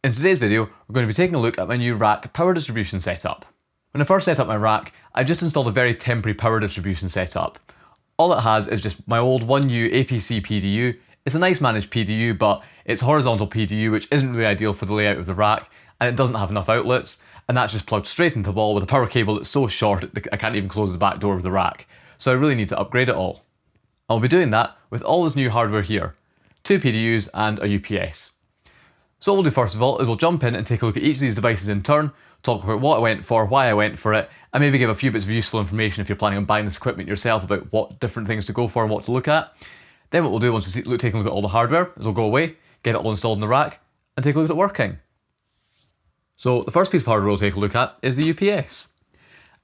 In today's video, we're going to be taking a look at my new rack power distribution setup. When I first set up my rack, I just installed a very temporary power distribution setup. All it has is just my old 1U APC PDU. It's a nice managed PDU, but it's horizontal PDU, which isn't really ideal for the layout of the rack, and it doesn't have enough outlets, and that's just plugged straight into the wall with a power cable that's so short I can't even close the back door of the rack. So I really need to upgrade it all. I'll be doing that with all this new hardware here, 2 PDUs and a UPS. So what we'll do first of all is we'll jump in and take a look at each of these devices in turn, talk about what I went for, why I went for it, and maybe give a few bits of useful information if you're planning on buying this equipment yourself about what different things to go for and what to look at. Then what we'll do once we take a look at all the hardware is we'll go away, get it all installed in the rack, and take a look at it working. So the first piece of hardware we'll take a look at is the UPS.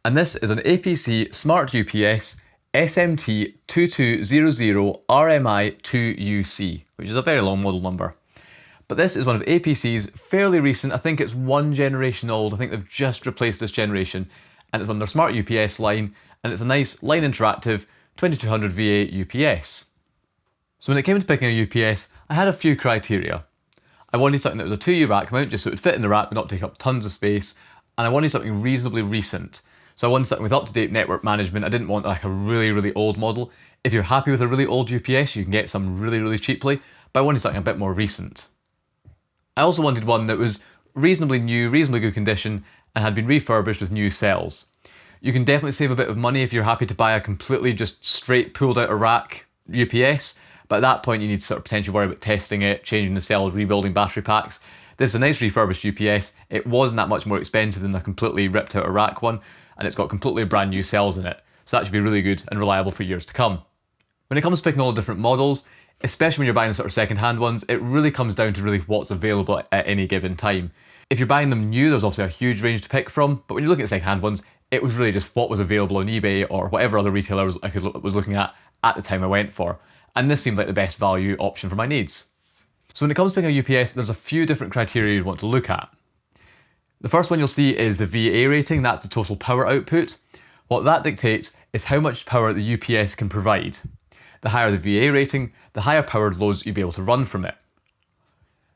And this is an APC Smart-UPS SMT2200RMI2U, which is a very long model number. But this is one of APC's fairly recent, I think it's one generation old, I think they've just replaced this generation, and it's on their Smart UPS line, and it's a nice line interactive 2200 VA UPS. So when it came to picking a UPS, I had a few criteria. I wanted something that was a 2U rack mount, just so it would fit in the rack but not take up tons of space, and I wanted something reasonably recent. So I wanted something with up-to-date network management. I didn't want like a really old model. If you're happy with a really old UPS, you can get some really cheaply, but I wanted something a bit more recent. I also wanted one that was reasonably new, reasonably good condition, and had been refurbished with new cells. You can definitely save a bit of money if you're happy to buy a completely just straight pulled out of rack UPS, but at that point you need to sort of potentially worry about testing it, changing the cells, rebuilding battery packs. This is a nice refurbished UPS. It wasn't that much more expensive than a completely ripped out of rack one, and it's got completely brand new cells in it, so that should be really good and reliable for years to come. When it comes to picking all the different models, especially when you're buying sort of second-hand ones, it really comes down to really what's available at any given time. If you're buying them new, there's obviously a huge range to pick from, but when you're looking at second-hand ones, it was really just what was available on eBay or whatever other retailer was looking at the time I went for, and this seemed like the best value option for my needs. So when it comes to picking a UPS, there's a few different criteria you want to look at. The first one you'll see is the VA rating, that's the total power output. What that dictates is how much power the UPS can provide. The higher the VA rating, the higher powered loads you'll be able to run from it.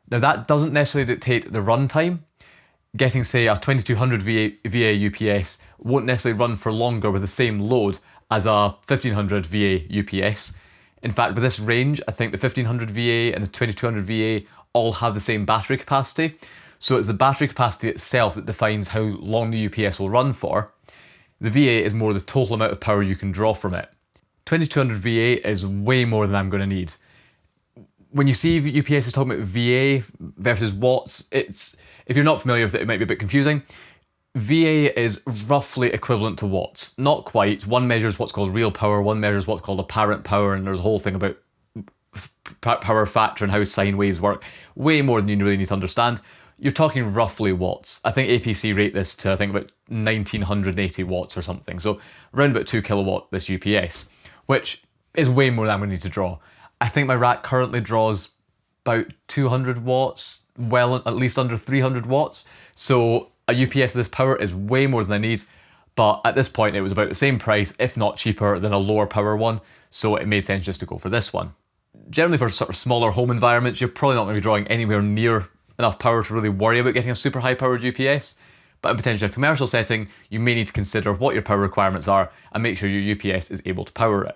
Now that doesn't necessarily dictate the run time. Getting say a 2200 VA UPS won't necessarily run for longer with the same load as a 1500 VA UPS. In fact, with this range, I think the 1500 VA and the 2200 VA all have the same battery capacity. So it's the battery capacity itself that defines how long the UPS will run for. The VA is more the total amount of power you can draw from it. 2200 VA is way more than I'm going to need. When you see UPS is talking about VA versus watts, if you're not familiar with it, it might be a bit confusing. VA is roughly equivalent to watts. Not quite. One measures what's called real power, one measures what's called apparent power, and there's a whole thing about power factor and how sine waves work. Way more than you really need to understand. You're talking roughly watts. I think APC rate this to, I think, about 1980 watts or something. So around about 2 kilowatt, this UPS, which is way more than I'm going to need to draw. I think my rack currently draws about 200 watts, well, at least under 300 watts. So a UPS with this power is way more than I need. But at this point, it was about the same price, if not cheaper, than a lower power one. So it made sense just to go for this one. Generally for sort of smaller home environments, you're probably not going to be drawing anywhere near enough power to really worry about getting a super high powered UPS, but in potentially a commercial setting, you may need to consider what your power requirements are and make sure your UPS is able to power it.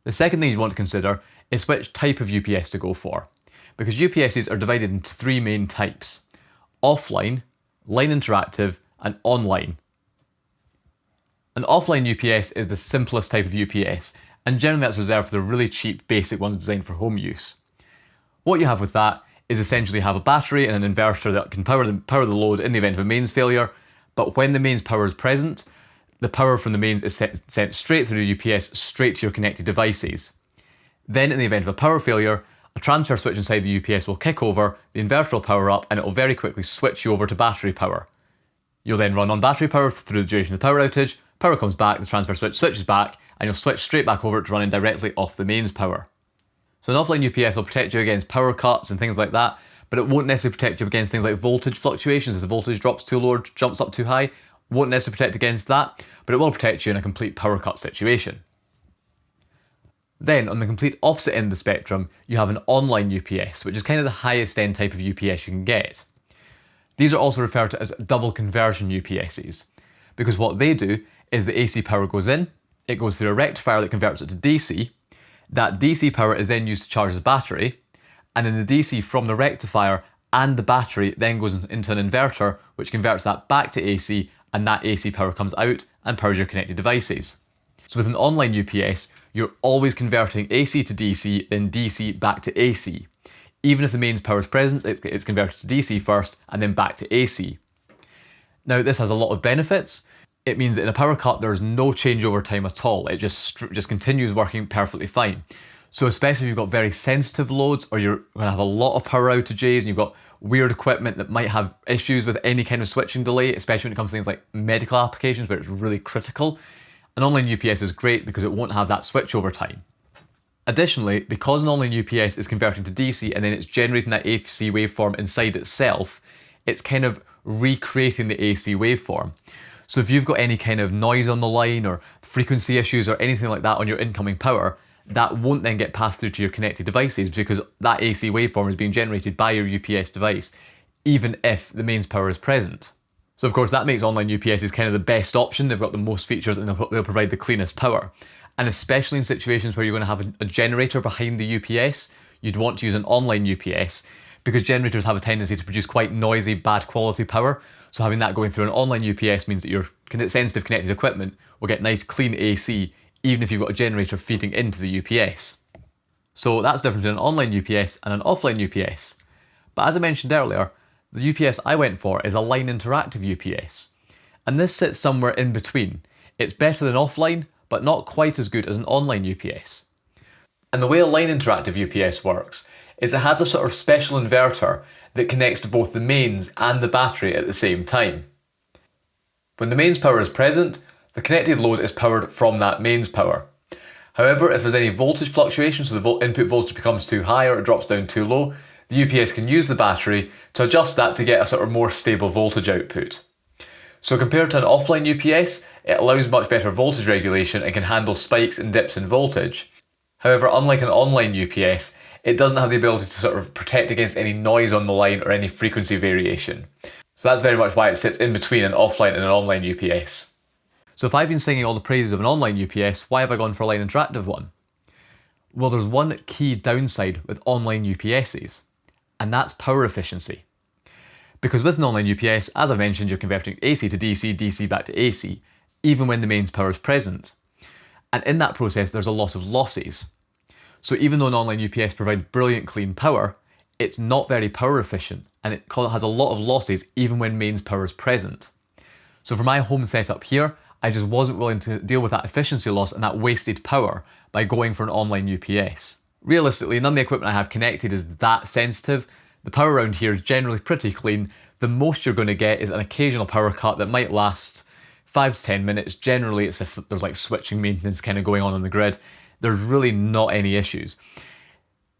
The second thing you want to consider is which type of UPS to go for, because UPSs are divided into 3 main types: offline, line interactive, and online. An offline UPS is the simplest type of UPS, and generally that's reserved for the really cheap basic ones designed for home use. What you have with that is essentially have a battery and an inverter that can power the load in the event of a mains failure, but when the mains power is present, the power from the mains is sent straight through the UPS, straight to your connected devices. Then in the event of a power failure, a transfer switch inside the UPS will kick over, the inverter will power up, and it will very quickly switch you over to battery power. You'll then run on battery power through the duration of the power outage, power comes back, the transfer switch switches back, and you'll switch straight back over to running directly off the mains power. So an offline UPS will protect you against power cuts and things like that, but it won't necessarily protect you against things like voltage fluctuations. As the voltage drops too low or jumps up too high, won't necessarily protect against that, but it will protect you in a complete power cut situation. Then on the complete opposite end of the spectrum, you have an online UPS, which is kind of the highest end type of UPS you can get. These are also referred to as double conversion UPSs, because what they do is the AC power goes in, it goes through a rectifier that converts it to DC, that DC power is then used to charge the battery, and then the DC from the rectifier and the battery then goes into an inverter, which converts that back to AC, and that AC power comes out and powers your connected devices. So with an online UPS, you're always converting AC to DC, then DC back to AC. Even if the mains power is present, it's converted to DC first and then back to AC. Now this has a lot of benefits. It means that in a power cut there's no changeover time at all. It just continues working perfectly fine. So especially if you've got very sensitive loads, or you're going to have a lot of power outages and you've got weird equipment that might have issues with any kind of switching delay, especially when it comes to things like medical applications where it's really critical, an online UPS is great because it won't have that switchover time. Additionally, because an online UPS is converting to DC and then it's generating that AC waveform inside itself, it's kind of recreating the AC waveform. So if you've got any kind of noise on the line or frequency issues or anything like that on your incoming power, that won't then get passed through to your connected devices because that AC waveform is being generated by your UPS device, even if the mains power is present. So of course that makes online UPSs kind of the best option. They've got the most features and they'll provide the cleanest power. And especially in situations where you're going to have a generator behind the UPS, you'd want to use an online UPS because generators have a tendency to produce quite noisy, bad quality power. So having that going through an online UPS means that your sensitive connected equipment will get nice clean AC even if you've got a generator feeding into the UPS. So that's different in an online UPS and an offline UPS. But as I mentioned earlier, the UPS I went for is a line interactive UPS. And this sits somewhere in between. It's better than offline, but not quite as good as an online UPS. And the way a line interactive UPS works is it has a sort of special inverter that connects to both the mains and the battery at the same time. When the mains power is present, the connected load is powered from that mains power. However, if there's any voltage fluctuation, so the input voltage becomes too high or it drops down too low, the UPS can use the battery to adjust that to get a sort of more stable voltage output. So compared to an offline UPS, it allows much better voltage regulation and can handle spikes and dips in voltage. However, unlike an online UPS, it doesn't have the ability to sort of protect against any noise on the line or any frequency variation. So that's very much why it sits in between an offline and an online UPS. So if I've been singing all the praises of an online UPS, why have I gone for a line interactive one? Well, there's one key downside with online UPSs, and that's power efficiency. Because with an online UPS, as I mentioned, you're converting AC to DC, DC back to AC, even when the mains power is present. And in that process, there's a lot of losses. So even though an online UPS provides brilliant clean power, it's not very power efficient, and it has a lot of losses even when mains power is present. So for my home setup here, I just wasn't willing to deal with that efficiency loss and that wasted power by going for an online UPS. Realistically, none of the equipment I have connected is that sensitive. The power around here is generally pretty clean. The most you're going to get is an occasional power cut that might last 5 to 10 minutes. Generally, it's if there's like switching maintenance kind of going on the grid. There's really not any issues.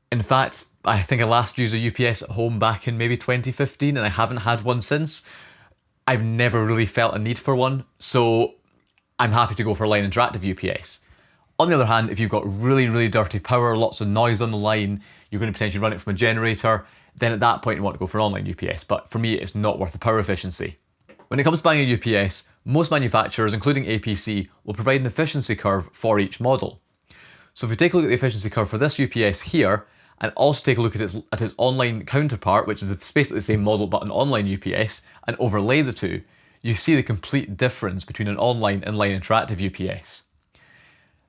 In fact, I think I last used a UPS at home back in maybe 2015 and I haven't had one since. I've never really felt a need for one, so I'm happy to go for a line interactive UPS. On the other hand, if you've got really, really dirty power, lots of noise on the line, you're going to potentially run it from a generator, then at that point you want to go for an online UPS. But for me, it's not worth the power efficiency. When it comes to buying a UPS, most manufacturers, including APC, will provide an efficiency curve for each model. So if we take a look at the efficiency curve for this UPS here, and also take a look at its online counterpart, which is basically the same model but an online UPS, and overlay the two, you see the complete difference between an online and line interactive UPS.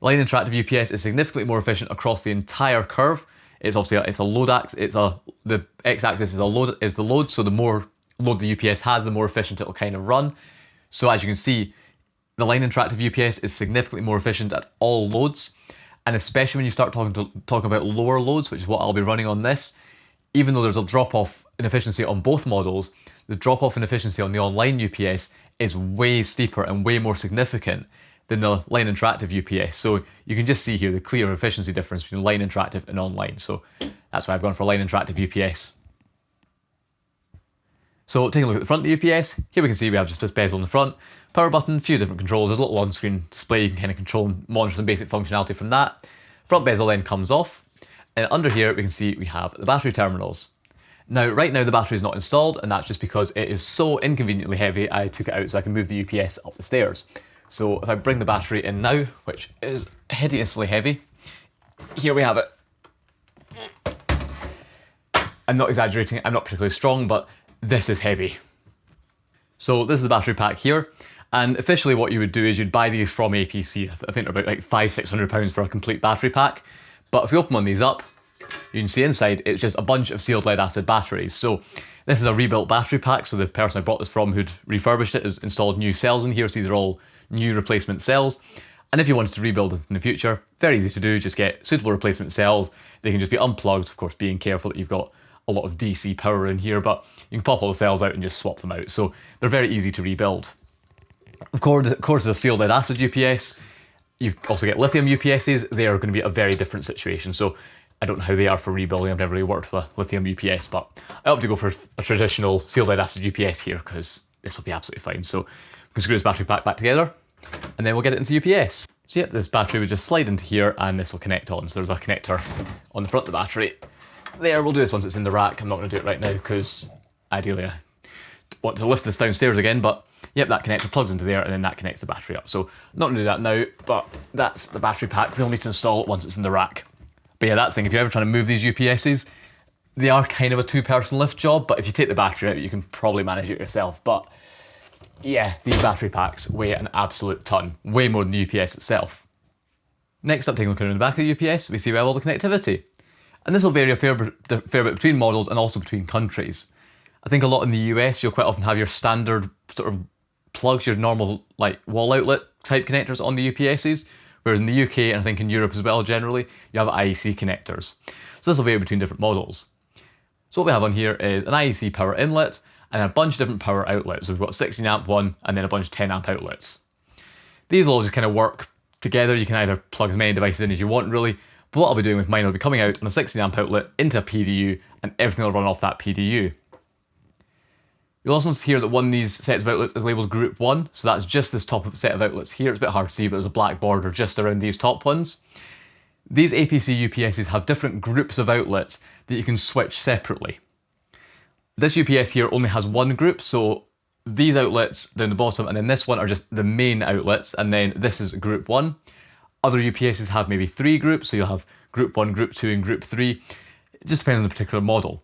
Line interactive UPS is significantly more efficient across the entire curve. It's obviously a load axis. The x-axis is the load. So the more load the UPS has, the more efficient it'll kind of run. So as you can see, the line interactive UPS is significantly more efficient at all loads, and especially when you start talking about lower loads, which is what I'll be running on this. Even though there's a drop off in efficiency on both models, the drop off in efficiency on the online UPS is way steeper and way more significant than the line interactive UPS. So you can just see here the clear efficiency difference between line interactive and online. So that's why I've gone for line interactive UPS. So taking a look at the front of the UPS, here we can see we have just this bezel in the front, power button, a few different controls, there's a little on-screen display, you can kind of control and monitor some basic functionality from that. Front bezel then comes off, and under here we can see we have the battery terminals. Now, right now the battery is not installed, and that's just because it is so inconveniently heavy. I took it out so I can move the UPS up the stairs. So if I bring the battery in now, which is hideously heavy, here we have it. I'm not exaggerating, I'm not particularly strong, but this is heavy. So this is the battery pack here, and officially what you would do is you'd buy these from APC. I think they're about like £500–600 for a complete battery pack. But if we open one of these up, you can see inside it's just a bunch of sealed lead acid batteries. So this is a rebuilt battery pack, so the person I bought this from who'd refurbished it has installed new cells in here, so these are all new replacement cells. And if you wanted to rebuild this in the future, very easy to do, just get suitable replacement cells. They can just be unplugged, of course being careful that you've got a lot of DC power in here, but you can pop all the cells out and just swap them out. So they're very easy to rebuild. Of course, it's a sealed lead acid UPS. You also get lithium UPSs. They are going to be a very different situation. So I don't know how they are for rebuilding. I've never really worked with a lithium UPS, but I opt to go for a traditional sealed lead acid UPS here because this will be absolutely fine. So we can screw this battery pack back together and then we'll get it into UPS. So yep, this battery would just slide into here and this will connect on. So there's a connector on the front of the battery. There, we'll do this once it's in the rack. I'm not going to do it right now because ideally I want to lift this downstairs again, but yep, that connector plugs into there and then that connects the battery up. So I'm not going to do that now, but that's the battery pack. We'll need to install it once it's in the rack. But yeah, that's the thing, if you're ever trying to move these UPSs, they are kind of a two-person lift job, but if you take the battery out, you can probably manage it yourself. But yeah, these battery packs weigh an absolute ton, way more than the UPS itself. Next up, taking a look around the back of the UPS, we see we have all the connectivity. And this will vary a fair bit between models and also between countries. I think a lot in the US, you'll quite often have your standard sort of plugs, your normal like wall outlet type connectors on the UPSs, whereas in the UK and I think in Europe as well generally, you have IEC connectors. So this will vary between different models. So what we have on here is an IEC power inlet and a bunch of different power outlets. So we've got 16 amp one and then a bunch of 10 amp outlets. These will all just kind of work together. You can either plug as many devices in as you want really, but what I'll be doing with mine will be coming out on a 16 amp outlet into a PDU and everything will run off that PDU. You'll also hear that one of these sets of outlets is labelled Group 1, so that's just this top set of outlets here. It's a bit hard to see, but there's a black border just around these top ones. These APC UPSs have different groups of outlets that you can switch separately. This UPS here only has one group, so these outlets down the bottom and then this one are just the main outlets, and then this is Group 1. Other UPSs have maybe 3 groups, so you'll have Group 1, Group 2 and Group 3. It just depends on the particular model.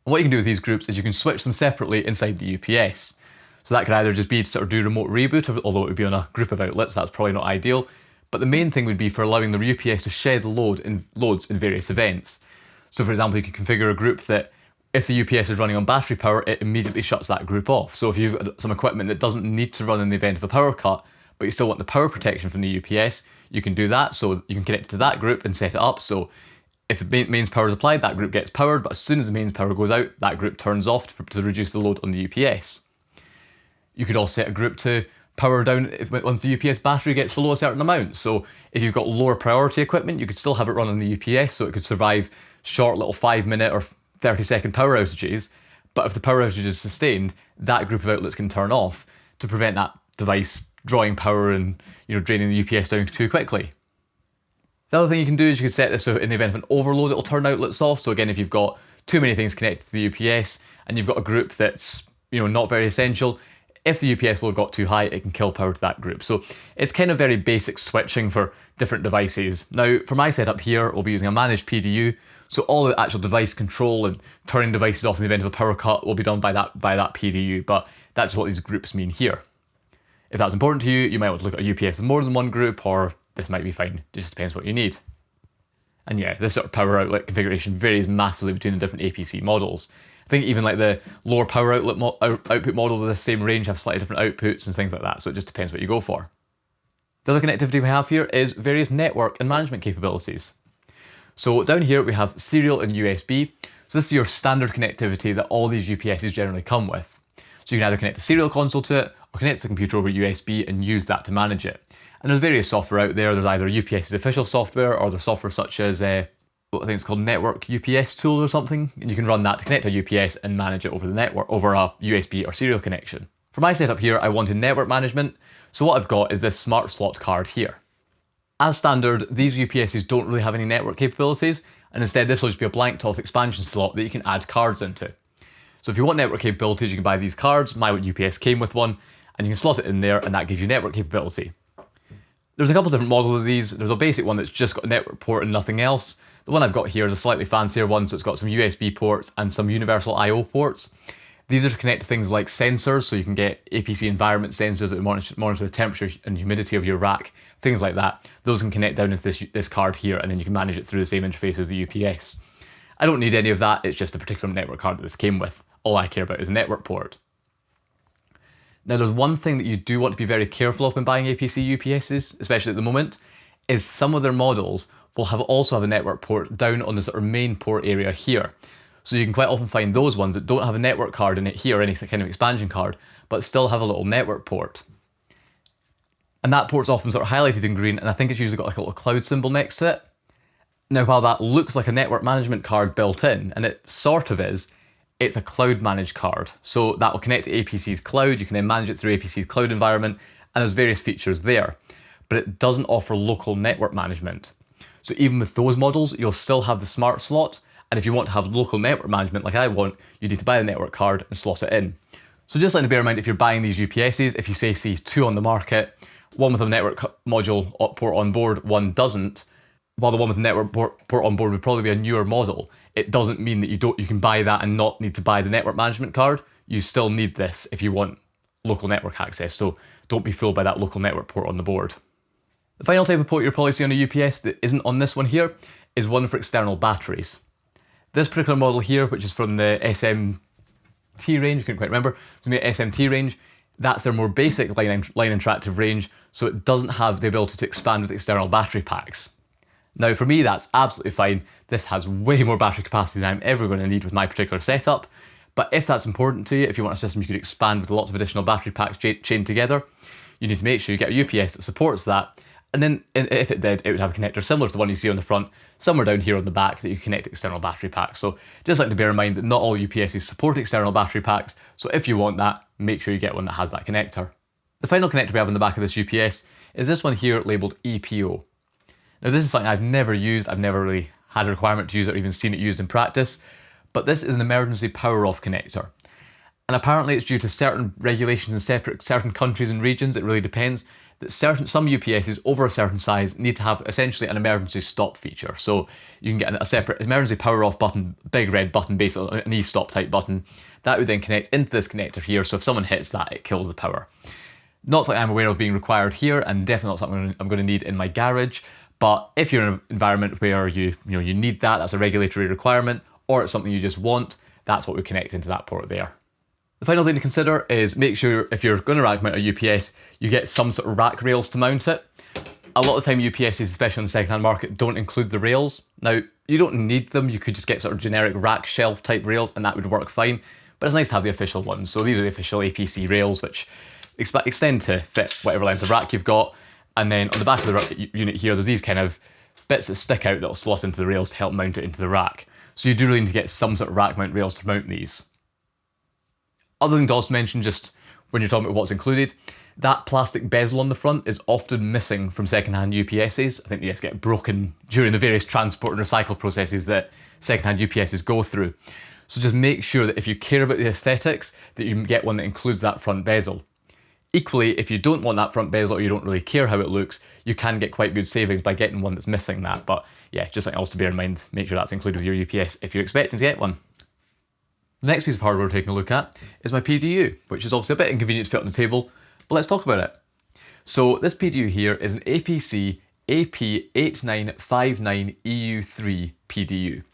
And what you can do with these groups is you can switch them separately inside the UPS. So that could either just be to sort of do remote reboot, although it would be on a group of outlets, that's probably not ideal. But the main thing would be for allowing the UPS to shed loads in various events. So for example, you could configure a group that if the UPS is running on battery power, it immediately shuts that group off. So if you've got some equipment that doesn't need to run in the event of a power cut, but you still want the power protection from the UPS, you can do that. So you can connect to that group and set it up. So if the mains power is applied, that group gets powered, but as soon as the mains power goes out, that group turns off to reduce the load on the UPS. You could also set a group to power down once the UPS battery gets below a certain amount. So if you've got lower priority equipment, you could still have it run on the UPS so it could survive short little 5-minute or 30-second power outages. But if the power outage is sustained, that group of outlets can turn off to prevent that device drawing power and draining the UPS down too quickly. The other thing you can do is you can set this so in the event of an overload, it'll turn outlets off. So again, if you've got too many things connected to the UPS and you've got a group that's not very essential, if the UPS load got too high, it can kill power to that group. So it's kind of very basic switching for different devices. Now, for my setup here, we'll be using a managed PDU. So all the actual device control and turning devices off in the event of a power cut will be done by that PDU. But that's what these groups mean here. If that's important to you, you might want to look at a UPS with more than one group, or this might be fine. It just depends what you need. And yeah, this sort of power outlet configuration varies massively between the different APC models. I think even like the lower power outlet output models of the same range have slightly different outputs and things like that, so it just depends what you go for. The other connectivity we have here is various network and management capabilities. So down here we have serial and USB. So this is your standard connectivity that all these UPSs generally come with. So you can either connect a serial console to it or connect the computer over USB and use that to manage it. And there's various software out there. There's either UPS's official software or there's software such as what I think it's called Network UPS Tool or something. And you can run that to connect a UPS and manage it over the network, over a USB or serial connection. For my setup here, I wanted network management. So what I've got is this smart slot card here. As standard, these UPSs don't really have any network capabilities, and instead this will just be a blank top expansion slot that you can add cards into. So if you want network capabilities, you can buy these cards. My UPS came with one, and you can slot it in there, and that gives you network capability. There's a couple different models of these. There's a basic one that's just got a network port and nothing else. The one I've got here is a slightly fancier one, so it's got some USB ports and some universal I/O ports. These are to connect to things like sensors, so you can get APC environment sensors that monitor the temperature and humidity of your rack, things like that. Those can connect down into this card here, and then you can manage it through the same interface as the UPS. I don't need any of that, it's just a particular network card that this came with. All I care about is a network port. Now there's one thing that you do want to be very careful of when buying APC UPSs, especially at the moment, is some of their models will also have a network port down on the sort of main port area here. So you can quite often find those ones that don't have a network card in it here, or any kind of expansion card, but still have a little network port. And that port's often sort of highlighted in green, and I think it's usually got like a little cloud symbol next to it. Now while that looks like a network management card built in, and it sort of is, it's a cloud managed card. So that will connect to APC's cloud, you can then manage it through APC's cloud environment, and there's various features there. But it doesn't offer local network management. So even with those models, you'll still have the smart slot, and if you want to have local network management like I want, you need to buy the network card and slot it in. So just something to bear in mind if you're buying these UPSs, if you see two on the market, one with a network module port on board, one doesn't, while the one with the network port on board would probably be a newer model, it doesn't mean that you can buy that and not need to buy the network management card. You still need this if you want local network access, so don't be fooled by that local network port on the board. The final type of port you'll probably see on a UPS that isn't on this one here is one for external batteries. This particular model here, which is from the SMT range, I couldn't quite remember, from the SMT range, that's their more basic line interactive range, so it doesn't have the ability to expand with external battery packs. Now for me that's absolutely fine. This has way more battery capacity than I'm ever going to need with my particular setup, but if that's important to you, if you want a system you could expand with lots of additional battery packs chained together, you need to make sure you get a UPS that supports that, and then if it did, it would have a connector similar to the one you see on the front, somewhere down here on the back that you connect to external battery packs. So just like to bear in mind that not all UPSs support external battery packs, so if you want that, make sure you get one that has that connector. The final connector we have on the back of this UPS is this one here labelled EPO. Now this is something I've never used, I've never really had a requirement to use it or even seen it used in practice, but this is an emergency power off connector. And apparently it's due to certain regulations in certain countries and regions, it really depends, that some UPSs over a certain size need to have essentially an emergency stop feature. So you can get a separate emergency power off button, big red button, basically an e-stop type button. That would then connect into this connector here, so if someone hits that, it kills the power. Not something I'm aware of being required here, and definitely not something I'm going to need in my garage. But if you're in an environment where you need that's a regulatory requirement, or it's something you just want, that's what we connect into that port there. The final thing to consider is make sure if you're going to rack mount a UPS, you get some sort of rack rails to mount it. A lot of the time UPSs, especially on the second-hand market, don't include the rails. Now, you don't need them, you could just get sort of generic rack shelf type rails and that would work fine, but it's nice to have the official ones. So these are the official APC rails, which extend to fit whatever length of rack you've got. And then on the back of the unit here, there's these kind of bits that stick out that'll slot into the rails to help mount it into the rack. So you do really need to get some sort of rack mount rails to mount these. Other thing to also mention, just when you're talking about what's included, that plastic bezel on the front is often missing from second-hand UPSs. I think they just get broken during the various transport and recycle processes that second-hand UPSs go through. So just make sure that if you care about the aesthetics, that you get one that includes that front bezel. Equally, if you don't want that front bezel or you don't really care how it looks, you can get quite good savings by getting one that's missing that. But yeah, just something else to bear in mind. Make sure that's included with your UPS if you're expecting to get one. The next piece of hardware we're taking a look at is my PDU, which is obviously a bit inconvenient to fit on the table, but let's talk about it. So this PDU here is an APC AP8959EU3 PDU,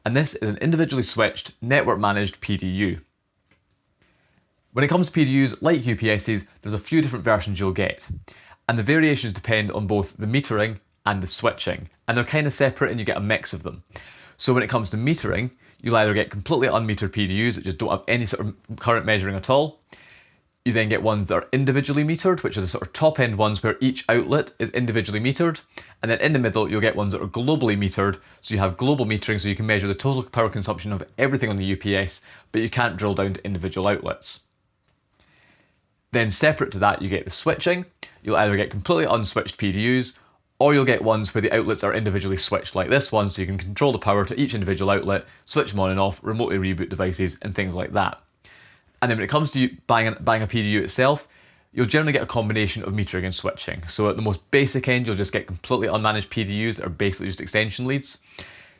and this is an individually switched, network managed PDU. When it comes to PDUs, like UPSs, there's a few different versions you'll get, and the variations depend on both the metering and the switching, and they're kind of separate and you get a mix of them. So when it comes to metering, you'll either get completely unmetered PDUs that just don't have any sort of current measuring at all. You then get ones that are individually metered, which are the sort of top end ones where each outlet is individually metered. And then in the middle, you'll get ones that are globally metered. So you have global metering, so you can measure the total power consumption of everything on the UPS, but you can't drill down to individual outlets. Then separate to that, you get the switching. You'll either get completely unswitched PDUs, Or you'll get ones where the outlets are individually switched like this one, so you can control the power to each individual outlet, switch them on and off, remotely reboot devices and things like that. And then when it comes to buying a PDU itself, you'll generally get a combination of metering and switching. So at the most basic end, you'll just get completely unmanaged PDUs that are basically just extension leads.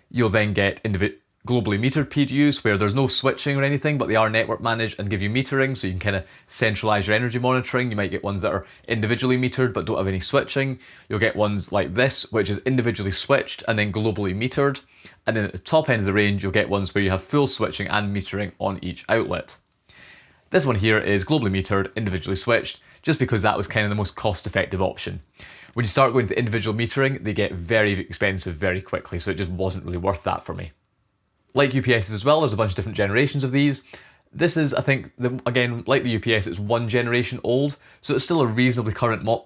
You'll then get globally metered PDUs where there's no switching or anything, but they are network managed and give you metering, so you can kind of centralize your energy monitoring. You might get ones that are individually metered but don't have any switching. You'll get ones like this, which is individually switched and then globally metered. And then at the top end of the range, you'll get ones where you have full switching and metering on each outlet. This one here is globally metered, individually switched, just because that was kind of the most cost-effective option. When you start going to individual metering, they get very expensive very quickly, so it just wasn't really worth that for me. Like UPSs as well, there's a bunch of different generations of these. This is, I think, again, like the UPS, it's one generation old, so it's still a reasonably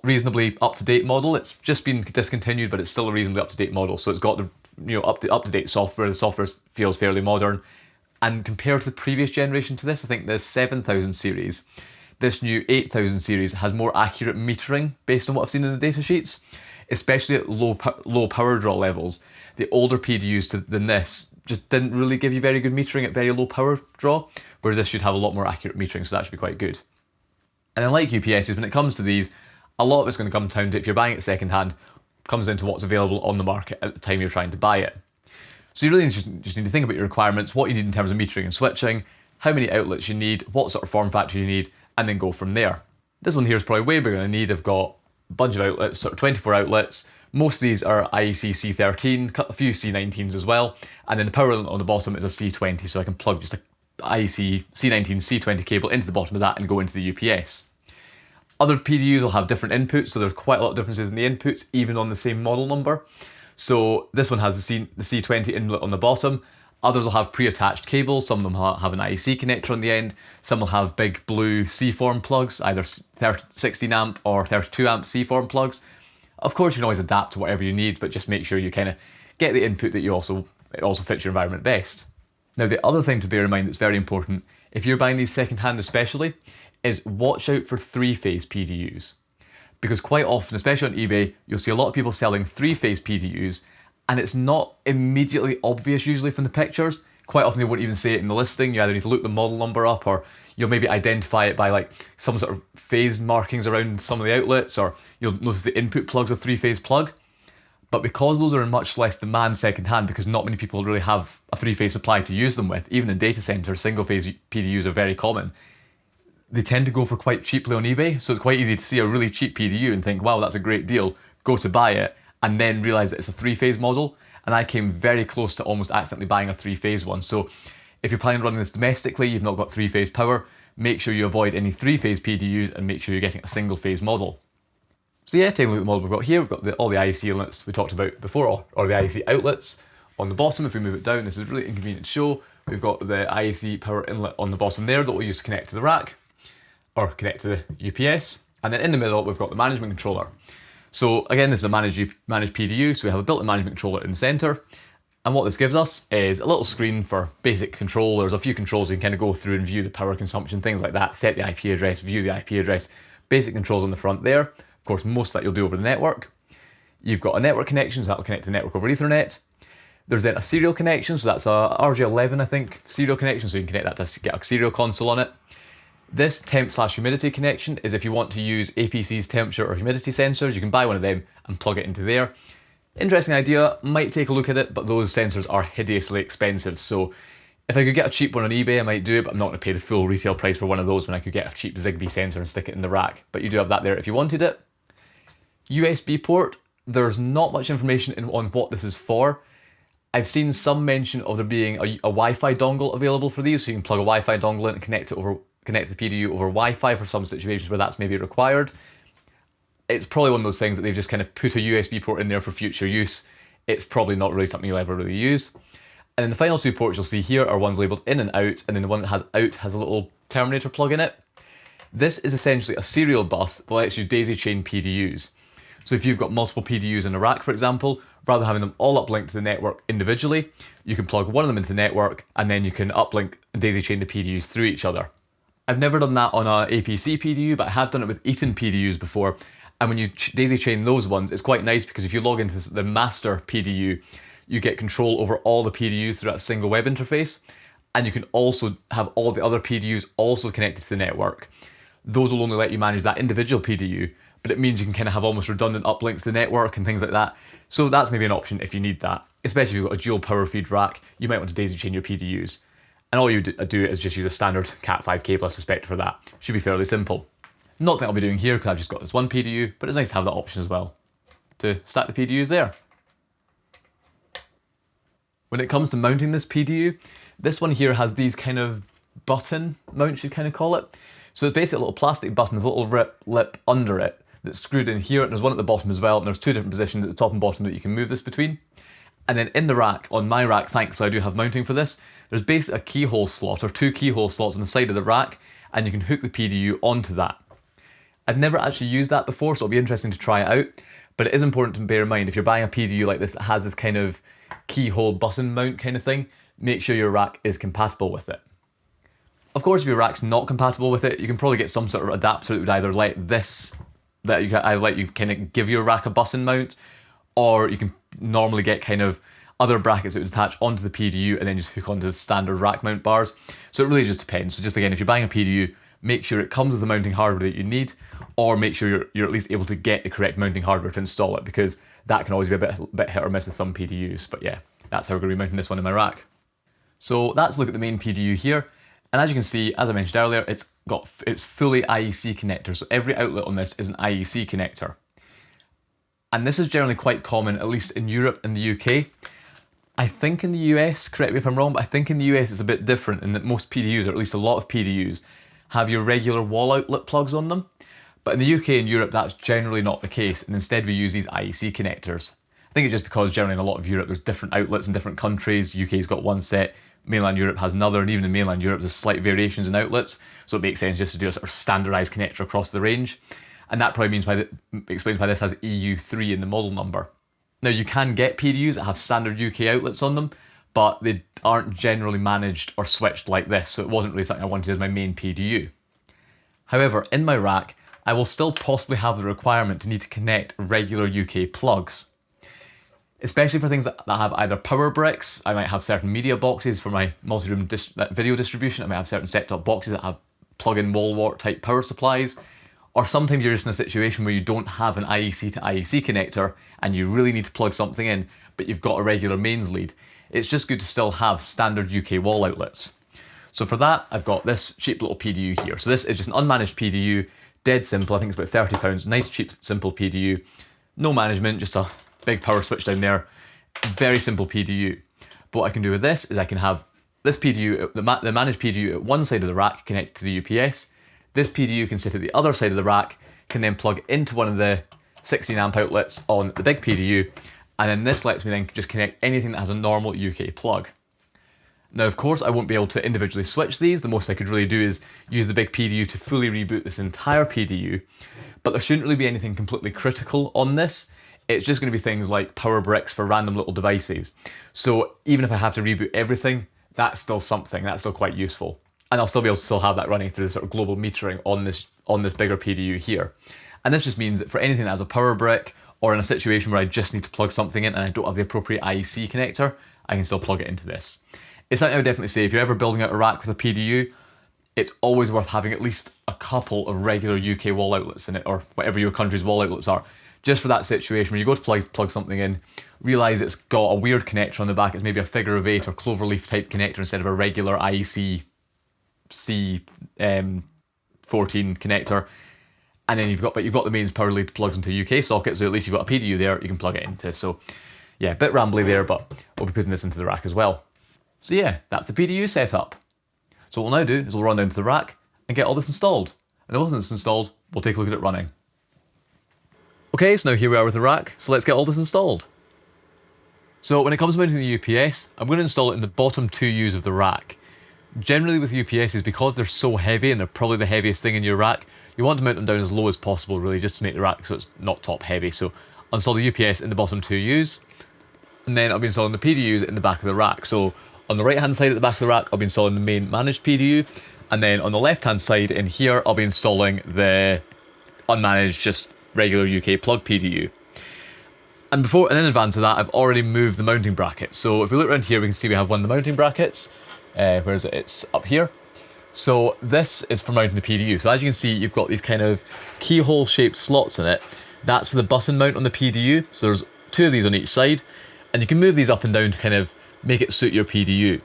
reasonably up-to-date model. It's just been discontinued, but it's still a reasonably up-to-date model, so it's got the up-to-date software. The software feels fairly modern. And compared to the previous generation to this, I think the 7000 series, this new 8000 series has more accurate metering based on what I've seen in the datasheets, especially at low power draw levels. The older PDUs than this just didn't really give you very good metering at very low power draw, whereas this should have a lot more accurate metering, so that should be quite good. And then like UPSs, when it comes to these, a lot of it's going to come down to, if you're buying it secondhand, comes down to what's available on the market at the time you're trying to buy it. So you really just need to think about your requirements, what you need in terms of metering and switching, how many outlets you need, what sort of form factor you need, and then go from there. This one here is probably way bigger than I need. I've got a bunch of outlets, sort of 24 outlets. Most of these are IEC C13, a few C19s as well, and then the power on the bottom is a C20, so I can plug just a IEC C19 C20 cable into the bottom of that and go into the UPS. Other PDUs will have different inputs, so there's quite a lot of differences in the inputs, even on the same model number. So this one has the C20 inlet on the bottom. Others will have pre-attached cables. Some of them have an IEC connector on the end. Some will have big blue C-form plugs, either 16 amp or 32 amp C-form plugs. Of course, you can always adapt to whatever you need, but just make sure you kind of get the input that it also fits your environment best. Now, the other thing to bear in mind that's very important, if you're buying these secondhand especially, is watch out for three-phase PDUs. Because quite often, especially on eBay, you'll see a lot of people selling three-phase PDUs, and it's not immediately obvious usually from the pictures. Quite often they won't even say it in the listing. You either need to look the model number up, or you'll maybe identify it by like some sort of phase markings around some of the outlets, or you'll notice the input plug's a three-phase plug. But because those are in much less demand secondhand, because not many people really have a three-phase supply to use them with, even in data centers, single-phase PDUs are very common. They tend to go for quite cheaply on eBay, so it's quite easy to see a really cheap PDU and think, wow, that's a great deal, go to buy it, and then realise that it's a three-phase model. And I came very close to almost accidentally buying a three-phase one. So if you're planning on running this domestically, you've not got three-phase power, make sure you avoid any three-phase PDUs and make sure you're getting a single-phase model. So yeah, taking a look at the model we've got here, we've got all the IEC inlets we talked about before, or the IEC outlets. On the bottom, if we move it down, this is really inconvenient to show, we've got the IEC power inlet on the bottom there that we'll use to connect to the rack, or connect to the UPS, and then in the middle we've got the management controller. So again, this is a managed PDU, so we have a built-in management controller in the centre, and what this gives us is a little screen for basic control. There's a few controls you can kind of go through and view the power consumption, things like that, set the IP address, view the IP address, basic controls on the front there. Of course, most of that you'll do over the network. You've got a network connection, so that'll connect to the network over Ethernet. There's then a serial connection, so that's a RJ11, I think, serial connection, so you can connect that to get a serial console on it. This temp/humidity connection is if you want to use APC's temperature or humidity sensors, you can buy one of them and plug it into there. Interesting idea, might take a look at it, but those sensors are hideously expensive. So if I could get a cheap one on eBay, I might do it, but I'm not going to pay the full retail price for one of those when I could get a cheap Zigbee sensor and stick it in the rack. But you do have that there if you wanted it. USB port, there's not much information on what this is for. I've seen some mention of there being a Wi-Fi dongle available for these, so you can plug a Wi-Fi dongle in and connect the PDU over Wi-Fi for some situations where that's maybe required. It's probably one of those things that they've just kind of put a USB port in there for future use. It's probably not really something you'll ever really use. And then the final two ports you'll see here are ones labelled in and out, and then the one that has out has a little terminator plug in it. This is essentially a serial bus that lets you daisy chain PDUs. So if you've got multiple PDUs in a rack, for example, rather than having them all uplinked to the network individually, you can plug one of them into the network and then you can uplink and daisy chain the PDUs through each other. I've never done that on a APC PDU, but I have done it with Eaton PDUs before, And when you daisy chain those ones, it's quite nice because if you log into the master PDU, you get control over all the PDUs through that single web interface. And you can also have all the other PDUs also connected to the network. Those will only let you manage that individual PDU, but it means you can kind of have almost redundant uplinks to the network and things like that. So that's maybe an option if you need that, especially if you've got a dual power feed rack, you might want to daisy chain your PDUs. And all you do is just use a standard Cat5 cable, I suspect, for that. Should be fairly simple. Not something I'll be doing here because I've just got this one PDU, but it's nice to have that option as well, to stack the PDUs there. When it comes to mounting this PDU, this one here has these kind of button mounts, you'd kind of call it. So it's basically a little plastic button with a little lip under it that's screwed in here, and there's one at the bottom as well, and there's two different positions at the top and bottom that you can move this between. And then in the rack, on my rack, thankfully I do have mounting for this, there's basically a keyhole slot, or two keyhole slots on the side of the rack, and you can hook the PDU onto that. I've never actually used that before, so it'll be interesting to try it out, but it is important to bear in mind, if you're buying a PDU like this that has this kind of keyhole button mount kind of thing, make sure your rack is compatible with it. Of course, if your rack's not compatible with it, you can probably get some sort of adapter that would either let you kind of give your rack a button mount, or you can normally get kind of other brackets that would attach onto the PDU and then just hook onto the standard rack mount bars. So it really just depends. So just again, if you're buying a PDU, make sure it comes with the mounting hardware that you need, or make sure you're at least able to get the correct mounting hardware to install it, because that can always be a bit hit or miss with some PDUs. But yeah, that's how we're going to be mounting this one in my rack. So that's a look at the main PDU here. And as you can see, as I mentioned earlier, it's fully IEC connector. So every outlet on this is an IEC connector. And this is generally quite common, at least in Europe and the UK. I think in the US, correct me if I'm wrong, but I think in the US it's a bit different in that most PDUs, or at least a lot of PDUs, have your regular wall outlet plugs on them. But in the UK and Europe, that's generally not the case, and instead we use these IEC connectors. I think it's just because generally in a lot of Europe there's different outlets in different countries. UK's got one set, mainland Europe has another, and even in mainland Europe there's slight variations in outlets, so it makes sense just to do a sort of standardised connector across the range. And that probably explains why this has EU3 in the model number. Now you can get PDUs that have standard UK outlets on them, but they aren't generally managed or switched like this, so it wasn't really something I wanted as my main PDU. However, in my rack, I will still possibly have the requirement to need to connect regular UK plugs. Especially for things that have either power bricks. I might have certain media boxes for my multi-room video distribution. I might have certain set-top boxes that have plug-in wall wart type power supplies. Or sometimes you're just in a situation where you don't have an IEC to IEC connector and you really need to plug something in, but you've got a regular mains lead. It's just good to still have standard UK wall outlets. So for that, I've got this cheap little PDU here. So this is just an unmanaged PDU, dead simple. I think it's about £30. Nice, cheap, simple PDU. No management, just a big power switch down there. Very simple PDU. But what I can do with this is I can have this PDU, the managed PDU at one side of the rack connected to the UPS. This PDU can sit at the other side of the rack, can then plug into one of the 16 amp outlets on the big PDU, and then this lets me then just connect anything that has a normal UK plug. Now of course I won't be able to individually switch these. The most I could really do is use the big PDU to fully reboot this entire PDU, but there shouldn't really be anything completely critical on this. It's just going to be things like power bricks for random little devices. So even if I have to reboot everything, that's still something, that's still quite useful. And I'll still be able to have that running through the sort of global metering on this bigger PDU here. And this just means that for anything that has a power brick, or in a situation where I just need to plug something in and I don't have the appropriate IEC connector, I can still plug it into this. It's something I would definitely say, if you're ever building out a rack with a PDU, it's always worth having at least a couple of regular UK wall outlets in it, or whatever your country's wall outlets are, just for that situation where you go to plug something in, realise it's got a weird connector on the back, it's maybe a figure of 8 or cloverleaf type connector instead of a regular IEC C14 connector, and then you've got the mains power lead plugs into UK socket, so at least you've got a PDU there you can plug it into. So yeah, a bit rambly there, but we'll be putting this into the rack as well. So yeah, that's the PDU setup. So what we'll now do is we'll run down to the rack and get all this installed. And then once it's installed, we'll take a look at it running. Okay, so now here we are with the rack, so let's get all this installed. So when it comes to mounting the UPS, I'm going to install it in the bottom 2 U's of the rack. Generally with UPSs, because they're so heavy and they're probably the heaviest thing in your rack, you want to mount them down as low as possible really, just to make the rack so it's not top heavy. So I'll install the UPS in the bottom 2 U's, and then I'll be installing the PDUs in the back of the rack. So on the right hand side at the back of the rack, I'll be installing the main managed PDU, and then on the left hand side in here, I'll be installing the unmanaged, just regular UK plug PDU. And in advance of that, I've already moved the mounting bracket. So if we look around here, we can see we have one of the mounting brackets. Where is it? It's up here. So this is for mounting the PDU. So as you can see, you've got these kind of keyhole shaped slots in it. That's for the button mount on the PDU. So there's 2 of these on each side, and you can move these up and down to kind of make it suit your PDU.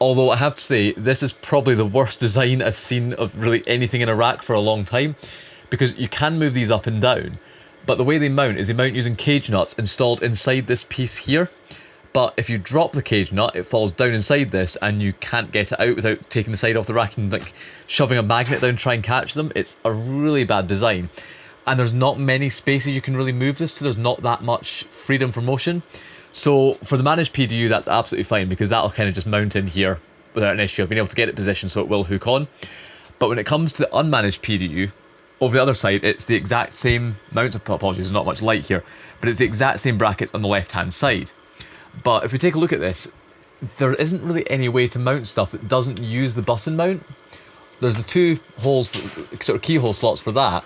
Although I have to say, this is probably the worst design I've seen of really anything in a rack for a long time, because you can move these up and down, but the way they mount is they mount using cage nuts installed inside this piece here. But if you drop the cage nut, it falls down inside this and you can't get it out without taking the side off the rack and like shoving a magnet down to try and catch them. It's a really bad design. And there's not many spaces you can really move this to. There's not that much freedom for motion. So for the managed PDU, that's absolutely fine, because that'll kind of just mount in here without an issue of being able to get it positioned so it will hook on. But when it comes to the unmanaged PDU, over the other side, it's the exact same mount. Apologies, there's not much light here, but it's the exact same bracket on the left-hand side. But if we take a look at this, there isn't really any way to mount stuff that doesn't use the button mount. There's the 2 holes, sort of keyhole slots for that,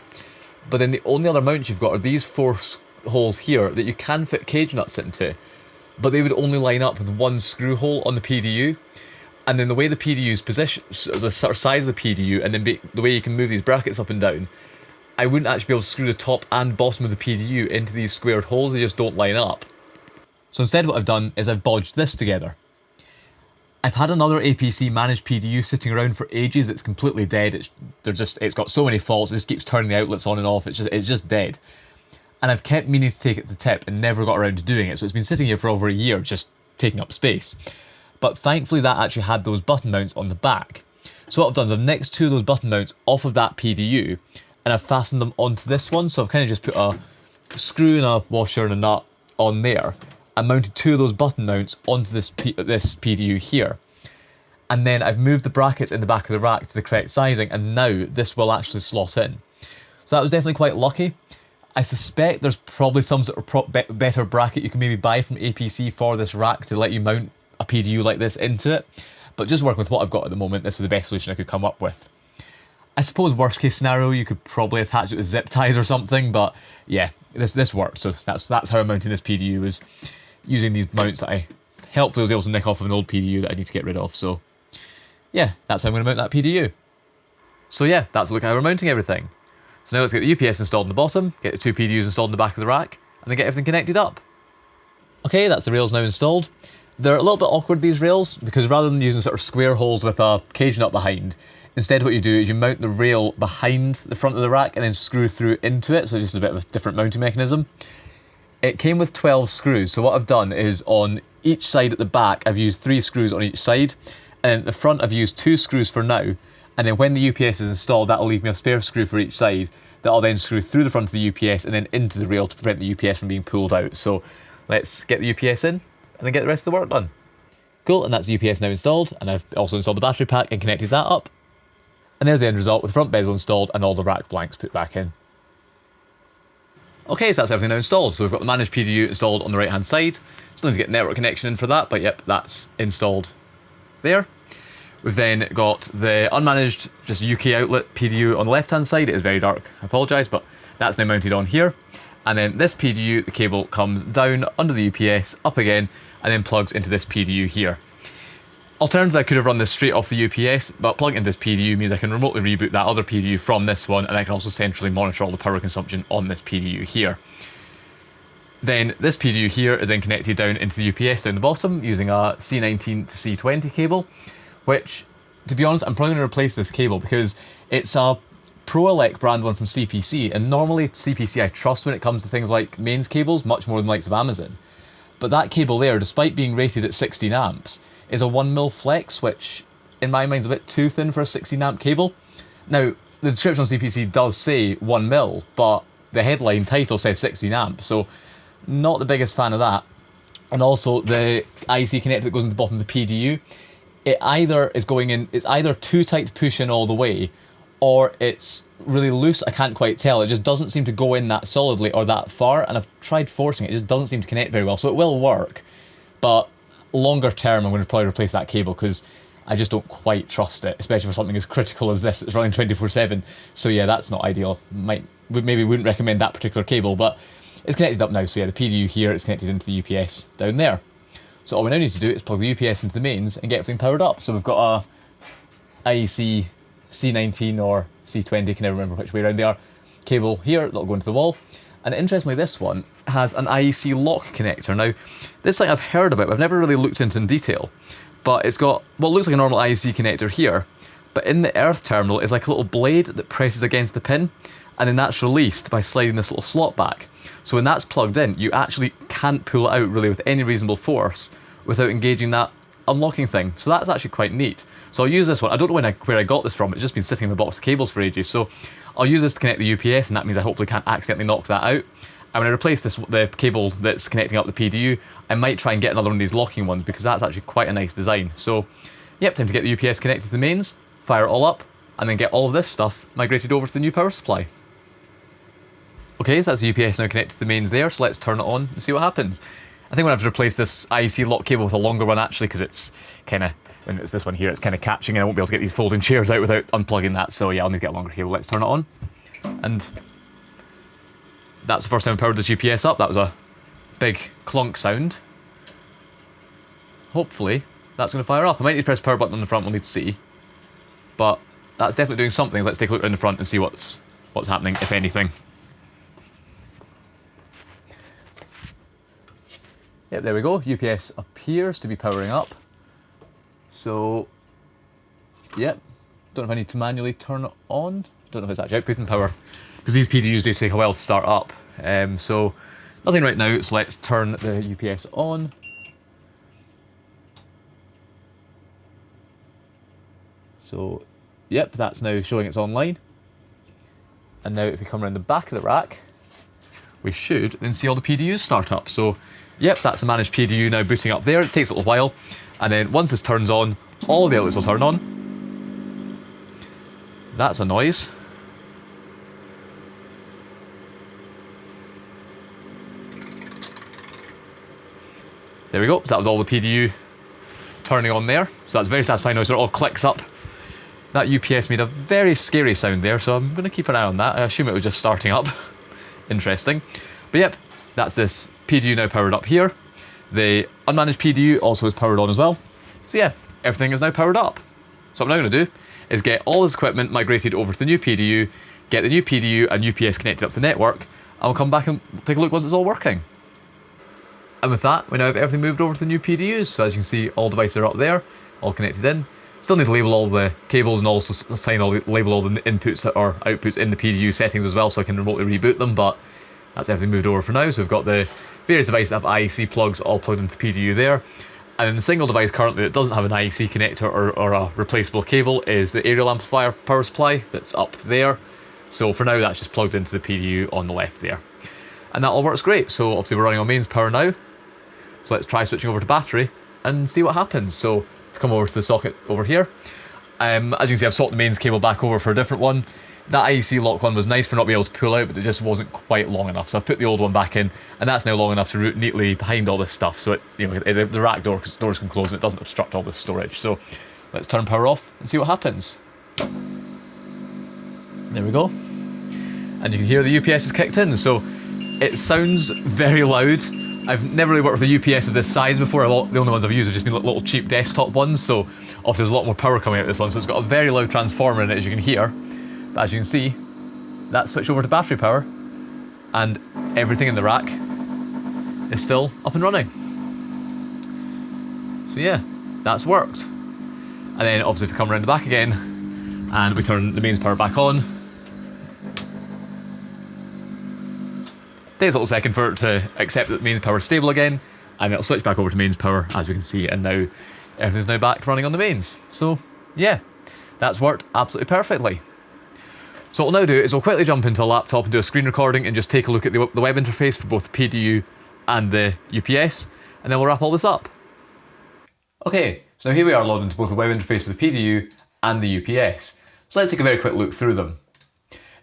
but then the only other mounts you've got are these 4 holes here that you can fit cage nuts into, but they would only line up with 1 screw hole on the PDU. And then the way the PDU is positioned, the sort of size of the PDU, and then the way you can move these brackets up and down, I wouldn't actually be able to screw the top and bottom of the PDU into these squared holes. They just don't line up. So instead what I've done is I've bodged this together. I've had another APC managed PDU sitting around for ages that's completely dead. It's got so many faults, it just keeps turning the outlets on and off, it's just dead. And I've kept meaning to take it to tip and never got around to doing it, so it's been sitting here for over a year just taking up space. But thankfully that actually had those button mounts on the back. So what I've done is I've nixed 2 of those button mounts off of that PDU and I've fastened them onto this one. So I've kind of just put a screw and a washer and a nut on there and mounted 2 of those button mounts onto this PDU here. And then I've moved the brackets in the back of the rack to the correct sizing, and now this will actually slot in. So that was definitely quite lucky. I suspect there's probably some sort of better bracket you can maybe buy from APC for this rack to let you mount a PDU like this into it. But just working with what I've got at the moment, this was the best solution I could come up with. I suppose worst case scenario, you could probably attach it with zip ties or something, but yeah, this worked. So that's how I'm mounting this PDU, is using these mounts that I helpfully was able to nick off of an old PDU that I need to get rid of. So yeah, that's how I'm going to mount that PDU. So yeah, that's a look at how we're mounting everything. So now let's get the UPS installed on the bottom, get the 2 PDUs installed in the back of the rack, and then get everything connected up. Okay, that's the rails now installed. They're a little bit awkward, these rails, because rather than using sort of square holes with a cage nut behind, instead what you do is you mount the rail behind the front of the rack and then screw through into it, so it's just a bit of a different mounting mechanism. It came with 12 screws, so what I've done is on each side at the back, I've used 3 screws on each side, and at the front I've used 2 screws for now, and then when the UPS is installed, that'll leave me a spare screw for each side that I'll then screw through the front of the UPS and then into the rail to prevent the UPS from being pulled out. So let's get the UPS in and then get the rest of the work done. Cool, and that's the UPS now installed, and I've also installed the battery pack and connected that up. And there's the end result with the front bezel installed and all the rack blanks put back in. Okay, so that's everything now installed. So we've got the managed PDU installed on the right hand side. Still need to get network connection in for that, but yep, that's installed there. We've then got the unmanaged, just UK outlet PDU on the left hand side. It is very dark, I apologise, but that's now mounted on here. And then this PDU, the cable comes down under the UPS, up again, and then plugs into this PDU here. Alternatively, I could have run this straight off the UPS, but plugging into this PDU means I can remotely reboot that other PDU from this one, and I can also centrally monitor all the power consumption on this PDU here. Then this PDU here is then connected down into the UPS down the bottom using a C19 to C20 cable, which, to be honest, I'm probably going to replace this cable because it's a ProElect brand one from CPC, and normally CPC I trust when it comes to things like mains cables much more than the likes of Amazon. But that cable there, despite being rated at 16 amps, is a 1mm flex, which in my mind is a bit too thin for a 16 amp cable. Now, the description on CPC does say 1mm, but the headline title says 16 amps, so not the biggest fan of that. And also the IC connector that goes into the bottom of the PDU, it either is going in, it's either too tight to push in all the way, or it's really loose, I can't quite tell. It just doesn't seem to go in that solidly or that far, and I've tried forcing it, it just doesn't seem to connect very well. So it will work, but longer term I'm going to probably replace that cable because I just don't quite trust it, especially for something as critical as this that's running 24/7. So yeah, that's not ideal. Maybe wouldn't recommend that particular cable, but it's connected up now. So yeah, the PDU here is connected into the UPS down there. So all we now need to do is plug the UPS into the mains and get everything powered up. So we've got a IEC C19 or C20, can never remember which way around they are, cable here that'll go into the wall. And interestingly, this one has an IEC lock connector. Now, this thing I've heard about, but I've never really looked into in detail. But it's got what looks like a normal IEC connector here, but in the earth terminal is like a little blade that presses against the pin, and then that's released by sliding this little slot back. So when that's plugged in, you actually can't pull it out really with any reasonable force without engaging that unlocking thing. So that's actually quite neat. So I'll use this one. I don't know where I got this from. It's just been sitting in a box of cables for ages. So I'll use this to connect the UPS, and that means I hopefully can't accidentally knock that out. And when I replace the cable that's connecting up the PDU, I might try and get another one of these locking ones, because that's actually quite a nice design. So yep, time to get the UPS connected to the mains, fire it all up, and then get all of this stuff migrated over to the new power supply. Okay, so that's the UPS now connected to the mains there, so let's turn it on and see what happens. I think I'm going to have to replace this IEC lock cable with a longer one actually, because it's kind of, when it's this one here, it's kind of catching and I won't be able to get these folding chairs out without unplugging that, so yeah, I'll need to get a longer cable. Let's turn it on. And that's the first time I powered this UPS up. That was a big clunk sound. Hopefully that's going to fire up. I might need to press the power button on the front, we'll need to see. But that's definitely doing something. Let's take a look around the front and see what's happening, if anything. Yep, there we go. UPS appears to be powering up. So, yep. Don't know if I need to manually turn it on. Don't know if it's actually outputting power, because these PDUs do take a while to start up. So, nothing right now, so let's turn the UPS on. So, yep, that's now showing it's online. And now if we come around the back of the rack, we should then see all the PDUs start up. So, yep, that's a managed PDU now booting up there. It takes a little while. And then once this turns on, all the outlets will turn on. That's a noise. There we go. So that was all the PDU turning on there. So that's very satisfying noise where it all clicks up. That UPS made a very scary sound there, so I'm going to keep an eye on that. I assume it was just starting up. Interesting. But yep, that's this PDU now powered up here. The unmanaged PDU also is powered on as well. So yeah, everything is now powered up. So what I'm now going to do is get all this equipment migrated over to the new PDU, get the new PDU and UPS connected up to the network, and we'll come back and take a look once it's all working. And with that, we now have everything moved over to the new PDUs. So as you can see, all devices are up there, all connected in. Still need to label all the cables and also label all the inputs or outputs in the PDU settings as well, so I can remotely reboot them, but that's everything moved over for now. So we've got the various devices that have IEC plugs all plugged into the PDU there. And then the single device currently that doesn't have an IEC connector or a replaceable cable is the aerial amplifier power supply that's up there. So for now, that's just plugged into the PDU on the left there. And that all works great. So obviously we're running on mains power now. So let's try switching over to battery and see what happens. So come over to the socket over here. As you can see, I've swapped the mains cable back over for a different one. That IEC lock one was nice for not being able to pull out, but it just wasn't quite long enough. So I've put the old one back in, and that's now long enough to route neatly behind all this stuff. So the rack doors can close and it doesn't obstruct all this storage. So let's turn power off and see what happens. There we go. And you can hear the UPS is kicked in. So it sounds very loud. I've never really worked with a UPS of this size before. The only ones I've used have just been little cheap desktop ones. So obviously there's a lot more power coming out of this one. So it's got a very loud transformer in it, as you can hear. But as you can see, that switched over to battery power, and everything in the rack is still up and running. So yeah, that's worked. And then obviously if we come around the back again, and we turn the mains power back on, takes a little second for it to accept that the mains power is stable again, and it'll switch back over to mains power, as we can see, and now everything's now back running on the mains. So yeah, that's worked absolutely perfectly. So what we'll now do is we'll quickly jump into a laptop and do a screen recording and just take a look at the web interface for both the PDU and the UPS, and then we'll wrap all this up. Okay, so now here we are logged into both the web interface for the PDU and the UPS. So let's take a very quick look through them.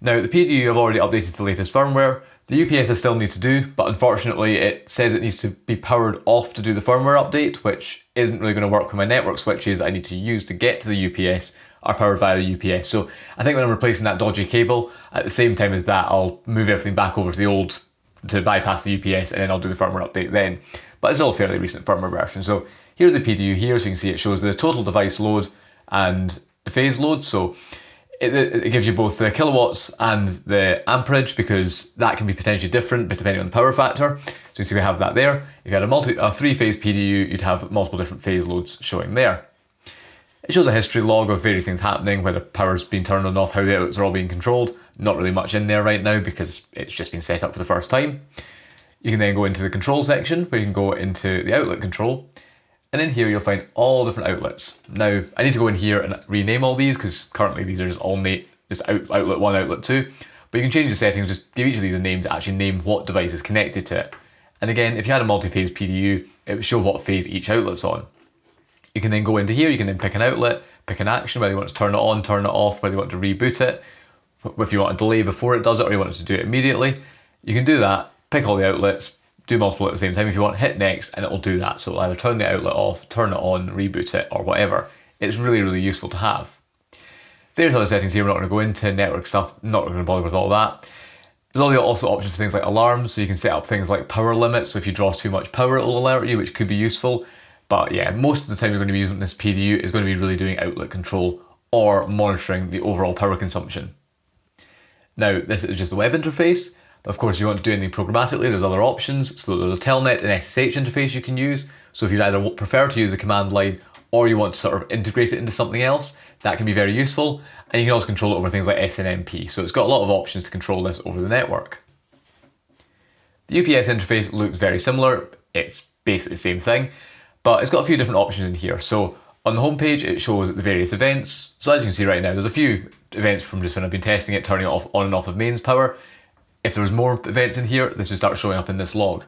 Now the PDU I've already updated to the latest firmware, The UPS I still need to do, but unfortunately it says it needs to be powered off to do the firmware update, which isn't really going to work with my network switches that I need to use to get to the UPS are powered via the UPS. So I think when I'm replacing that dodgy cable, at the same time as that, I'll move everything back over to the old to bypass the UPS, and then I'll do the firmware update then. But it's still a fairly recent firmware version. So here's the PDU here, so you can see it shows the total device load and the phase load. So it gives you both the kilowatts and the amperage, because that can be potentially different depending on the power factor. So you can see we have that there. If you had a three-phase PDU, you'd have multiple different phase loads showing there. It shows a history log of various things happening, whether power's been turned on and off, how the outlets are all being controlled. Not really much in there right now because it's just been set up for the first time. You can then go into the control section where you can go into the outlet control. And in here you'll find all different outlets. Now, I need to go in here and rename all these because currently these are just all outlet 1, outlet 2. But you can change the settings, just give each of these a name to actually name what device is connected to it. And again, if you had a multi-phase PDU, it would show what phase each outlet's on. You can then go into here, you can then pick an outlet, pick an action, whether you want to turn it on, turn it off, whether you want to reboot it, if you want to delay before it does it or you want it to do it immediately. You can do that, pick all the outlets, do multiple at the same time. If you want, hit next and it'll do that. So it'll either turn the outlet off, turn it on, reboot it, or whatever. It's really, really useful to have. Various other settings here, we're not going to go into network stuff, not going to bother with all that. There's also options for things like alarms, so you can set up things like power limits, so if you draw too much power it'll alert you, which could be useful. But yeah, most of the time you're going to be using this PDU is going to be really doing outlet control or monitoring the overall power consumption. Now, this is just the web interface. Of course, if you want to do anything programmatically, there's other options. So there's a telnet and SSH interface you can use. So if you'd either prefer to use the command line or you want to sort of integrate it into something else, that can be very useful. And you can also control it over things like SNMP. So it's got a lot of options to control this over the network. The UPS interface looks very similar. It's basically the same thing, but it's got a few different options in here. So on the homepage, it shows the various events. So as you can see right now, there's a few events from just when I've been testing it, turning it off on and off of mains power. If there was more events in here, this would start showing up in this log.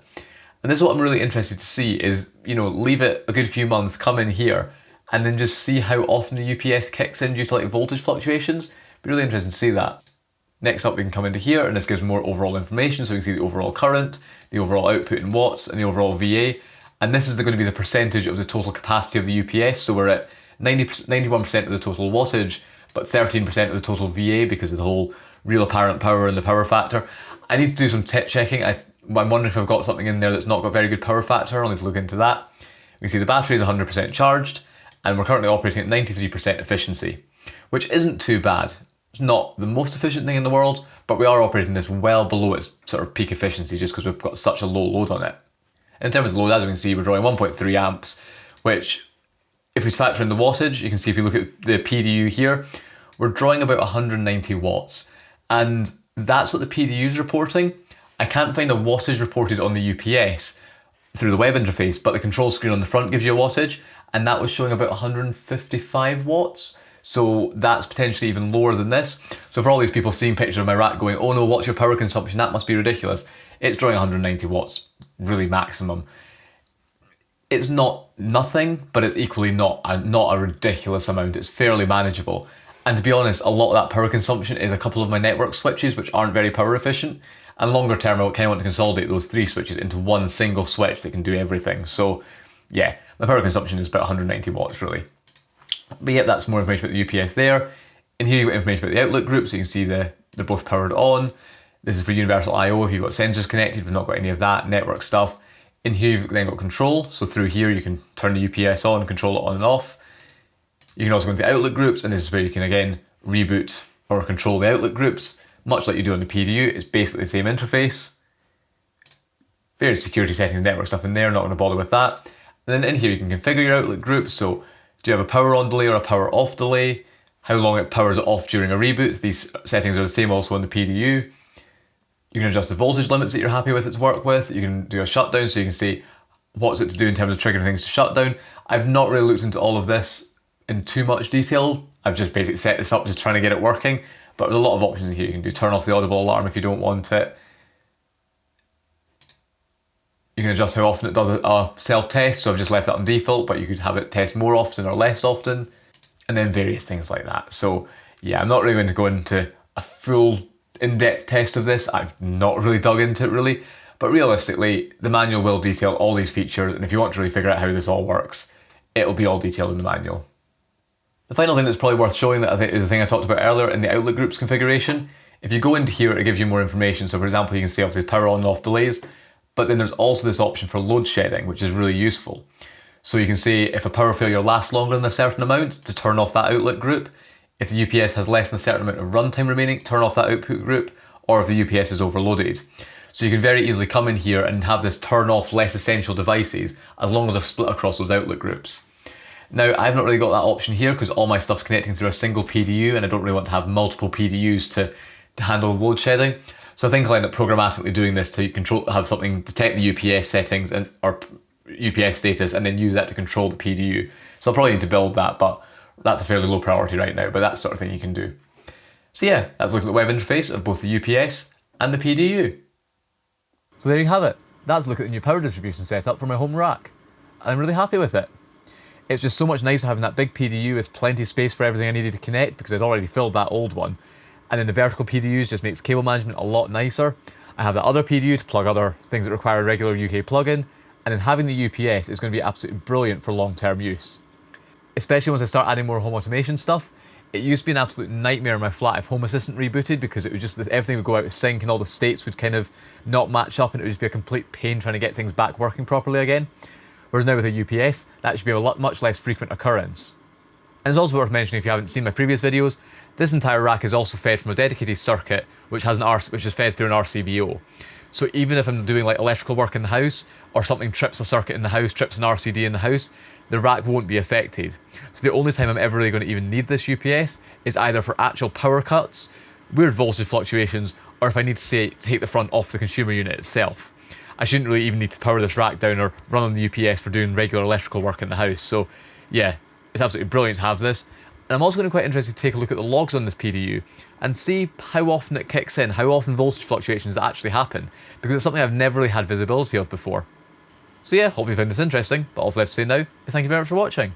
And this is what I'm really interested to see is, leave it a good few months, come in here, and then just see how often the UPS kicks in due to like voltage fluctuations. Be really interesting to see that. Next up, we can come into here and this gives more overall information. So we can see the overall current, the overall output in watts, and the overall VA. And this is going to be the percentage of the total capacity of the UPS. So we're at 91% of the total wattage, but 13% of the total VA because of the whole real apparent power and the power factor. I need to do some checking. I'm wondering if I've got something in there that's not got very good power factor. I'll need to look into that. We can see the battery is 100% charged and we're currently operating at 93% efficiency, which isn't too bad. It's not the most efficient thing in the world, but we are operating this well below its sort of peak efficiency just because we've got such a low load on it. In terms of load, as we can see, we're drawing 1.3 amps, which if we factor in the wattage, you can see if you look at the PDU here, we're drawing about 190 watts. And that's what the PDU is reporting. I can't find a wattage reported on the UPS through the web interface, but the control screen on the front gives you a wattage, and that was showing about 155 watts. So that's potentially even lower than this. So for all these people seeing pictures of my rack going, oh no, what's your power consumption? That must be ridiculous. It's drawing 190 watts, really maximum. It's not nothing, but it's equally not a ridiculous amount. It's fairly manageable. And to be honest, a lot of that power consumption is a couple of my network switches, which aren't very power efficient. And longer term, I kind of want to consolidate those 3 switches into one single switch that can do everything. So yeah, my power consumption is about 190 watts really. But yeah, that's more information about the UPS there. In here you've got information about the outlet group, so you can see they're both powered on. This is for universal I/O if you've got sensors connected. We've not got any of that network stuff. In here you've then got control, so through here you can turn the UPS on, control it on and off. You can also go into the outlet groups, and this is where you can again reboot or control the outlet groups, much like you do on the PDU. It's basically the same interface. Various security settings, network stuff in there, not going to bother with that. And then in here you can configure your outlet groups, so do you have a power on delay or a power off delay? How long it powers off during a reboot? These settings are the same also on the PDU. You can adjust the voltage limits that you're happy with it to work with. You can do a shutdown, so you can see what's it to do in terms of triggering things to shut down. I've not really looked into all of this in too much detail. I've just basically set this up just trying to get it working, but there's a lot of options in here. You can do turn off the audible alarm if you don't want it. You can adjust how often it does a self-test, so I've just left that on default, but you could have it test more often or less often, and then various things like that. So yeah, I'm not really going to go into a full in-depth test of this. I've not really dug into it really, but realistically, the manual will detail all these features, and if you want to really figure out how this all works, it'll be all detailed in the manual. The final thing that's probably worth showing that I think is the thing I talked about earlier in the outlet groups configuration. If you go into here, it gives you more information. So for example, you can see obviously power on and off delays, but then there's also this option for load shedding, which is really useful. So you can see if a power failure lasts longer than a certain amount, to turn off that outlet group. If the UPS has less than a certain amount of runtime remaining, turn off that output group, or if the UPS is overloaded. So you can very easily come in here and have this turn off less essential devices as long as they're split across those outlet groups. Now, I've not really got that option here because all my stuff's connecting through a single PDU and I don't really want to have multiple PDUs to handle load shedding. So I think I'll end up programmatically doing this to have something detect the UPS settings or UPS status and then use that to control the PDU. So I'll probably need to build that, but that's a fairly low priority right now, but that's the sort of thing you can do. So yeah, that's looking at the web interface of both the UPS and the PDU. So there you have it. That's a look at the new power distribution setup for my home rack. I'm really happy with it. It's just so much nicer having that big PDU with plenty of space for everything I needed to connect because I'd already filled that old one. And then the vertical PDUs just makes cable management a lot nicer. I have the other PDU to plug other things that require a regular UK plug-in, and then having the UPS is going to be absolutely brilliant for long-term use. Especially once I start adding more home automation stuff. It used to be an absolute nightmare in my flat if Home Assistant rebooted because it was just that everything would go out of sync and all the states would kind of not match up and it would just be a complete pain trying to get things back working properly again. Whereas now with a UPS, that should be a much less frequent occurrence. And it's also worth mentioning if you haven't seen my previous videos, this entire rack is also fed from a dedicated circuit which is fed through an RCBO. So even if I'm doing like electrical work in the house or something trips a circuit in the house, trips an RCD in the house, the rack won't be affected. So the only time I'm ever really going to even need this UPS is either for actual power cuts, weird voltage fluctuations, or if I need to take the front off the consumer unit itself. I shouldn't really even need to power this rack down or run on the UPS for doing regular electrical work in the house. So yeah, it's absolutely brilliant to have this. And I'm also going to be quite interested to take a look at the logs on this PDU and see how often it kicks in, how often voltage fluctuations actually happen, because it's something I've never really had visibility of before. So yeah, hope you found this interesting, but all that's left to say now is thank you very much for watching.